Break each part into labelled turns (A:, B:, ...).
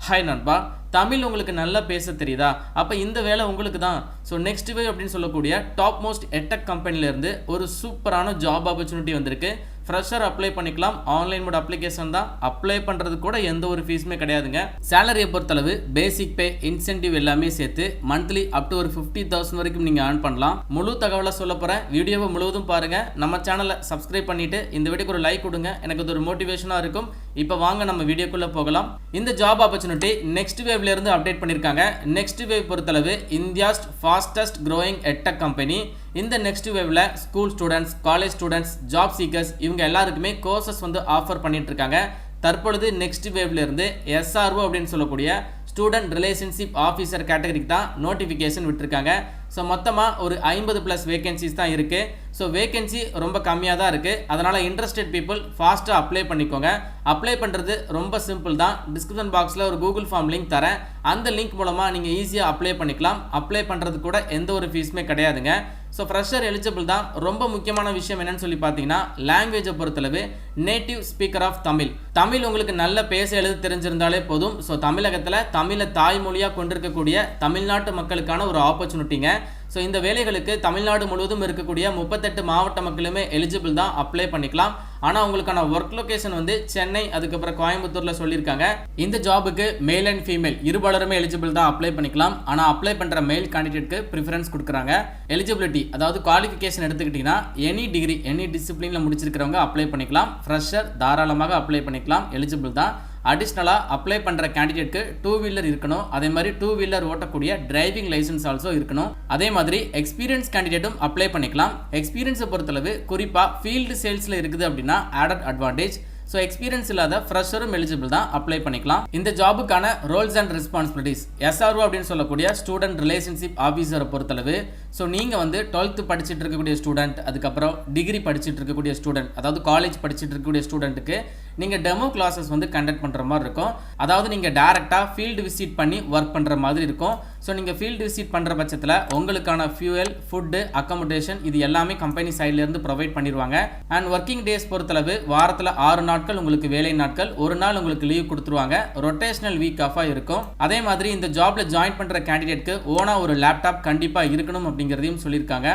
A: Hi நண்பா, தமிழ் உங்களுக்கு நல்லா பேச தெரியுதா? அப்போ இந்த வேலை உங்களுக்கு தான். ஸோ நெக்ஸ்ட் வேவ் அப்படின்னு சொல்லக்கூடிய டாப் மோஸ்ட் எட்டெக் கம்பெனிலேருந்து ஒரு சூப்பரான ஜாப் ஆப்பர்ச்சுனிட்டி வந்திருக்கு. ஃப்ரெஷர் அப்ளை பண்ணிக்கலாம். ஆன்லைன் மோட் அப்ளிகேஷன் தான். அப்ளை பண்ணுறது கூட எந்த ஒரு ஃபீஸுமே கிடையாதுங்க. சேலரியை பொறுத்தளவு பேசிக் பே, இன்சென்டிவ் எல்லாமே சேர்த்து மந்த்லி அப் டு ஒரு 50,000 வரைக்கும் நீங்கள் ஏர்ன் பண்ணலாம். முழு தகவலை சொல்ல போகிறேன். வீடியோவை முழுவதும் பாருங்கள். நம்ம சேனலை சப்ஸ்கிரைப் பண்ணிவிட்டு இந்த வீடியோக்கு ஒரு லைக் கொடுங்க. எனக்கு அது ஒரு மோட்டிவேஷனாக இருக்கும். இப்போ வாங்க நம்ம வீடியோக்குள்ளே போகலாம். இந்த ஜாப் ஆப்பர்ச்சுனிட்டி நெக்ஸ்ட் வேவ்ல இருந்து அப்டேட் பண்ணியிருக்காங்க. நெக்ஸ்ட் வேவ் பொறுத்தளவு India's fastest growing edtech company. இந்த நெக்ஸ்ட் வேவ்ல school students, college students, job seekers இவங்க எல்லாருக்குமே கோர்சஸ் வந்து ஆஃபர் பண்ணிட்டு இருக்காங்க. தற்பொழுது நெக்ஸ்ட் வேவ்ல இருந்து SRO அப்படின்னு சொல்லக்கூடிய ஸ்டூடெண்ட் ரிலேஷன்ஷிப் ஆஃபீஸர் கேட்டகரிக்கு தான் நோட்டிஃபிகேஷன் விட்டுருக்காங்க. ஸோ மொத்தமாக ஒரு 50+ வேகன்சிஸ் தான் இருக்குது. ஸோ வேகன்சி ரொம்ப கம்மியாக தான் இருக்குது. அதனால் இன்ட்ரெஸ்டட் பீப்புள் ஃபாஸ்ட்டாக அப்ளை பண்ணிக்கோங்க. அப்ளை பண்ணுறது ரொம்ப சிம்பிள் தான். டிஸ்கிரிப்ஷன் பாக்ஸில் ஒரு கூகுள் ஃபார்ம் லிங்க் தரேன். அந்த லிங்க் மூலமாக நீங்கள் ஈஸியாக அப்ளை பண்ணிக்கலாம். அப்ளை பண்ணுறது கூட எந்த ஒரு ஃபீஸுமே கிடையாதுங்க. ஸோ ஃப்ரெஷர் எலிஜிபிள் தான். ரொம்ப முக்கியமான விஷயம் என்னன்னு சொல்லி பார்த்தீங்கன்னா, லாங்குவேஜை பொறுத்தளவு நேட்டிவ் ஸ்பீக்கர் ஆஃப் தமிழ் உங்களுக்கு நல்ல பேச எழுத தெரிஞ்சிருந்தாலே போதும். ஸோ தமிழகத்தில் தமிழை தாய்மொழியாக கொண்டிருக்கக்கூடிய தமிழ்நாட்டு மக்களுக்கான ஒரு ஆப்பர்ச்சுனிட்டிங்க. ஸோ இந்த வேலைகளுக்கு தமிழ்நாடு முழுவதும் இருக்கக்கூடிய 38 மாவட்ட மக்களுமே எலிஜிபிள் தான், அப்ளை பண்ணிக்கலாம். ஆனால் உங்களுக்கான ஒர்க் லொகேஷன் வந்து சென்னை, அதுக்கப்புறம் கோயம்புத்தூரில் சொல்லியிருக்காங்க. இந்த ஜாபுக்கு மேல் அண்ட் ஃபீமேல் இருபாலருமே எலிஜிபிள் தான், அப்ளை பண்ணிக்கலாம். ஆனால் அப்ளை பண்ணுற மேல் கேண்டிடேட்க்கு ப்ரிஃபரன்ஸ் கொடுக்குறாங்க. எலிஜிபிலிட்டி அதாவது குவாலிஃபிகேஷன் எடுத்துக்கிட்டிங்கன்னா எனி டிகிரி, எனி டிசிப்ளினில் முடிச்சிருக்கிறவங்க அப்ளை பண்ணிக்கலாம். ஃப்ரெஷர் தாராளமாக அப்ளை பண்ணிக்கலாம், எலிஜிபிள் தான். அடிஷ்னலாக அப்ளை பண்ணுற கேண்டிடேட்க்கு 2 வீலர் இருக்கணும். அதே மாதிரி 2 வீலர் ஓட்டக்கூடிய டிரைவிங் லைசன்ஸ் ஆல்சோ இருக்கணும். அதே மாதிரி எக்ஸ்பீரியன்ஸ் கேண்டிடேட்டும் அப்ளை பண்ணிக்கலாம். எக்ஸ்பீரியன்ஸை பொறுத்தளவு குறிப்பாக ஃபீல்டு சேல்ஸில் இருக்குது அப்படின்னா ஆடட் அட்வான்டேஜ். ஸோ எக்ஸ்பீரியன்ஸ் இல்லாத ஃப்ரெஷரும் எலிஜிபிள் தான், அப்ளை பண்ணிக்கலாம். இந்த ஜாபுக்கான ரோல்ஸ் அண்ட் ரெஸ்பான்சிபிலிட்டிஸ் SRO அப்படின்னு சொல்லக்கூடிய ஸ்டூடெண்ட் ரிலேஷன்ஷிப் ஆஃபீஸரை பொறுத்தளவு, ஸோ நீங்கள் வந்து 12th படிச்சுட்டு இருக்கக்கூடிய ஸ்டூடெண்ட், அதுக்கப்புறம் டிகிரி படிச்சுட்டு இருக்கக்கூடிய ஸ்டூடெண்ட், அதாவது காலேஜ் படிச்சுட்டு இருக்கக்கூடிய ஸ்டூடெண்ட்டுக்கு நீங்கள் டெமோ கிளாஸஸ் வந்து கண்டக்ட் பண்ணுற மாதிரி இருக்கும். அதாவது நீங்கள் டேரெக்டாக ஃபீல்டு விசிட் பண்ணி ஒர்க் பண்ணுற மாதிரி இருக்கும். ஸோ நீங்கள் ஃபீல்டு விசிட் பண்ணுற பட்சத்தில் உங்களுக்கான ஃபியூயல், ஃபுட்டு, அக்கமடேஷன் இது எல்லாமே கம்பெனி சைட்லேருந்து ப்ரொவைட் பண்ணிடுவாங்க. அண்ட் ஒர்க்கிங் டேஸ் பொறுத்தளவு வாரத்தில் 6 நாட்கள் உங்களுக்கு வேலை நாட்கள், ஒரு நாள் உங்களுக்கு லீவ் கொடுத்துருவாங்க. ரொட்டேஷனல் வீக் ஆஃபாக இருக்கும். அதே மாதிரி இந்த ஜாப்ல ஜாயின் பண்ணுற கேண்டிடேட்க்கு ஓனா ஒரு லேப்டாப் கண்டிப்பாக இருக்கணும் அப்படிங்கிறதையும் சொல்லியிருக்காங்க.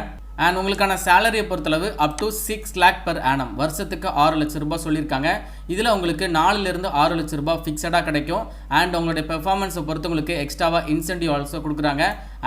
A: அண்ட் உங்களுக்கான சேலரியை பொறுத்தளவு up to 6 lakh per annum, வருஷத்துக்கு 6 லட்சம் ரூபாய் சொல்லியிருக்காங்க. இதில் உங்களுக்கு 4லிருந்து 6 லட்சம் ரூபாய் ஃபிக்ஸடாக கிடைக்கும். அண்ட் உங்களுடைய பெர்ஃபார்மன்ஸை பொறுத்து உங்களுக்கு எக்ஸ்ட்ராவாக இன்சென்டிவ் ஆல்சோ கொடுக்குறாங்க.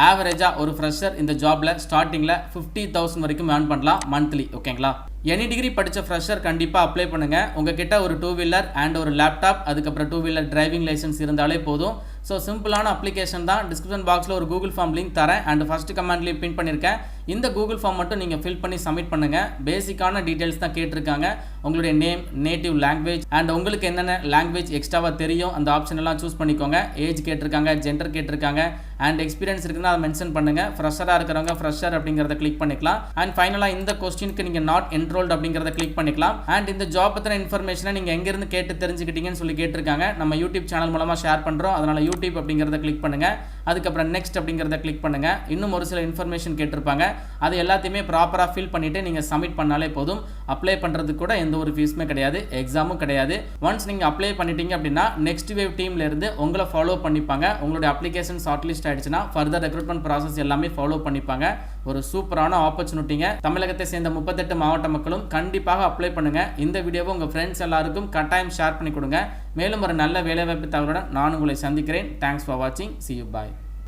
A: ஆவரேஜாக ஒரு ஃப்ரெஷர் இந்த ஜாபில் ஸ்டார்டிங்கில் 50,000 வரைக்கும் ஏர்ன் பண்ணலாம் மந்த்லி. ஓகேங்களா? எனி டிகிரி படித்த ஃப்ரெஷர் கண்டிப்பாக அப்ளை பண்ணுங்கள். உங்ககிட்ட ஒரு 2 வீலர் அண்ட் ஒரு லேப்டாப், அதுக்கப்புறம் 2 வீலர் டிரைவிங் லைசன்ஸ் இருந்தாலே போதும். ஸோ சிம்பிளான அப்ளிகேஷன் தான். டிஸ்கிரிப்ஷன் பாக்ஸில் ஒரு கூகுள் ஃபார்ம் லிங்க் தரேன். அண்ட் ஃபர்ஸ்ட் கமெண்ட்லேயே பின் பண்ணியிருக்கேன். இந்த கூகுள் ஃபார்ம் மட்டும் நீங்கள் ஃபில் பண்ணி சப்மிட் பண்ணுங்கள். பேசிக்கான டீட்டெயில்ஸ் தான் கேட்டிருக்காங்க. உங்களுடைய நேம், நேட்டிவ் லாங்குவேஜ் அண்ட் உங்களுக்கு என்னென்ன லாங்குவேஜ் எக்ஸ்ட்ராவாக தெரியும் அந்த ஆப்ஷன் எல்லாம் சூஸ் பண்ணிக்கோங்க. ஏஜ் கேட்டிருக்காங்க, ஜெண்டர் கேட்டிருக்காங்க, அண்ட் எக்ஸ்பீரியன்ஸ் இருக்குன்னா அதை மென்ஷன் பண்ணுங்கள். ஃப்ரெஷராக இருக்கிறவங்க ஃப்ரெஷர் அப்படிங்கிறத கிளிக் பண்ணிக்கலாம். அண்ட் ஃபைனலாக இந்த கொஸ்டினுக்கு நீங்கள் நாட் என்ரோல்டு அப்படிங்கிறத கிளிக் பண்ணிக்கலாம். அண்ட் இந்த ஜாப் பற்றின இன்ஃபர்மேஷனை நீங்கள் எங்கேருந்து கேட்டு தெரிஞ்சுக்கிட்டீங்கன்னு சொல்லி கேட்டிருக்காங்க. நம்ம யூடியூப் சேனல் மூலமாக ஷேர் பண்ணுறோம். அதனால் யூடியூப் அப்படிங்கிறத கிளிக் பண்ணுங்கள். அதுக்கப்புறம் நெக்ஸ்ட் அப்படிங்கிறத கிளிக் பண்ணுங்கள். இன்னும் ஒரு சில இன்ஃபர்மேஷன் கேட்டிருப்பாங்க. அது எல்லாத்தையுமே ப்ராப்பராக ஃபில் பண்ணிவிட்டு நீங்கள் சப்மிட் பண்ணாலே போதும். அப்ளை பண்ணுறதுக்கு கூட எந்த ஒரு ஃபீஸுமே கிடையாது, எக்ஸாமும் கிடையாது. ஒன்ஸ் நீங்கள் அப்ளை பண்ணிட்டீங்க அப்படின்னா நெக்ஸ்ட் வேவ் டீம்லேருந்து உங்களை ஃபாலோ பண்ணிப்பாங்க. உங்களுடைய அப்ளிகேஷன் ஷார்ட் லிஸ்ட் ஆயிடுச்சுன்னா ஃபர்தர் ரெக்ரூட்மெண்ட் ப்ராசஸ் எல்லாமே ஃபாலோ பண்ணிப்பாங்க. ஒரு சூப்பரான ஆப்பர்ச்சுனிட்டிங்க. தமிழகத்தை சேர்ந்த 38 மாவட்ட மக்களும் கண்டிப்பாக அப்ளை பண்ணுங்கள். இந்த வீடியோவை உங்கள் ஃப்ரெண்ட்ஸ் எல்லாருக்கும் கட்டாயம் ஷேர் பண்ணி கொடுங்க. மேலும் ஒரு நல்ல வேலைவாய்ப்பு தகவலுடன் நான் உங்களை சந்திக்கிறேன். தேங்க்ஸ் ஃபார் வாட்சிங். See you. Bye.